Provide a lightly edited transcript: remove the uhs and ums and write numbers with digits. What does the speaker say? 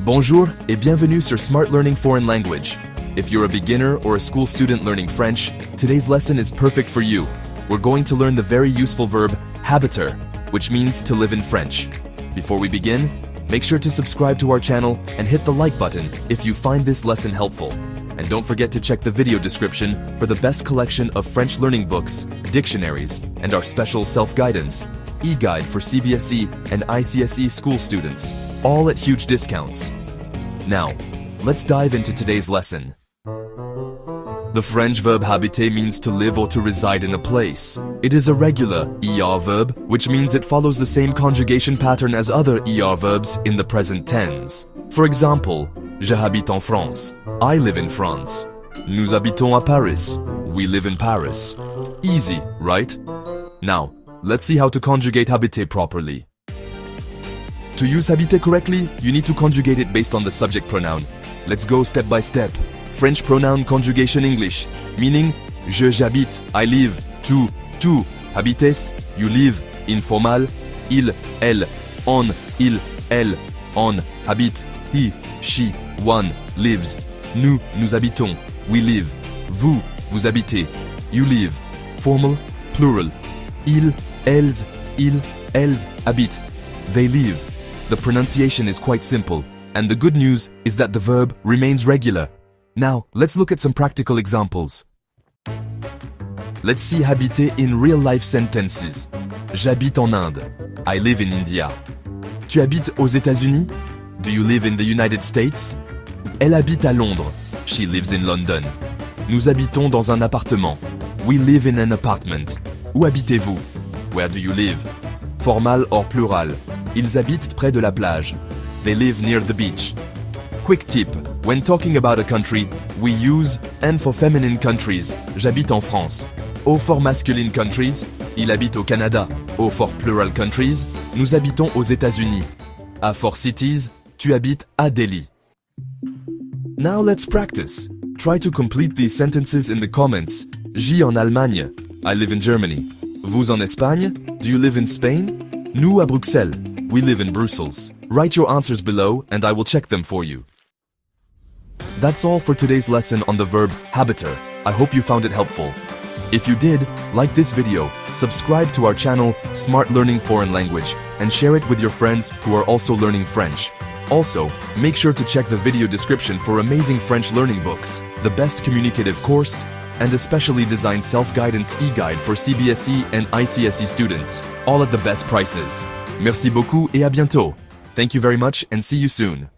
Bonjour et bienvenue sur Smart Learning Foreign Language. If you're a beginner or a school student learning French, today's lesson is perfect for you. We're going to learn the very useful verb habiter, which means to live in French. Before we begin, make sure to subscribe to our channel and hit the like button if you find this lesson helpful. And don't forget to check the video description for the best collection of French learning books, dictionaries, and our special self-guidance, e-guide for CBSE and ICSE school students, all at huge discounts. Now, let's dive into today's lesson. The French verb habiter means to live or to reside in a place. It is a regular ER verb, which means it follows the same conjugation pattern as other ER verbs in the present tense. For example, je habite en France. I live in France. Nous habitons à Paris. We live in Paris. Easy, right? Now, let's see how to conjugate habiter properly. To use habiter correctly, you need to conjugate it based on the subject pronoun. Let's go step by step. French pronoun conjugation English, meaning j'habite, I live, tu habites, you live, informal, il, elle, on, il, elle, on, habite, he, she, one, lives, nous habitons, we live, vous habitez, you live, formal, plural, elles habitent, they live. The pronunciation is quite simple, and the good news is that the verb remains regular. Now, let's look at some practical examples. Let's see habiter in real-life sentences. J'habite en Inde. I live in India. Tu habites aux États-Unis? Do you live in the United States? Elle habite à Londres. She lives in London. Nous habitons dans un appartement. We live in an apartment. Où habitez-vous? Where do you live? Formal or plural. Ils habitent près de la plage. They live near the beach. Quick tip, when talking about a country, we use N for feminine countries, j'habite en France. O for masculine countries, il habite au Canada. O for plural countries, nous habitons aux États-Unis. A for cities, tu habites à Delhi. Now let's practice. Try to complete these sentences in the comments. J en Allemagne, I live in Germany. Vous en Espagne, do you live in Spain? Nous à Bruxelles, we live in Brussels. Write your answers below and I will check them for you. That's all for today's lesson on the verb habiter. I hope you found it helpful. If you did, like this video, subscribe to our channel Smart Learning Foreign Language and share it with your friends who are also learning French. Also, make sure to check the video description for amazing French learning books, the best communicative course, and a specially designed self-guidance e-guide for CBSE and ICSE students, all at the best prices. Merci beaucoup et à bientôt. Thank you very much and see you soon.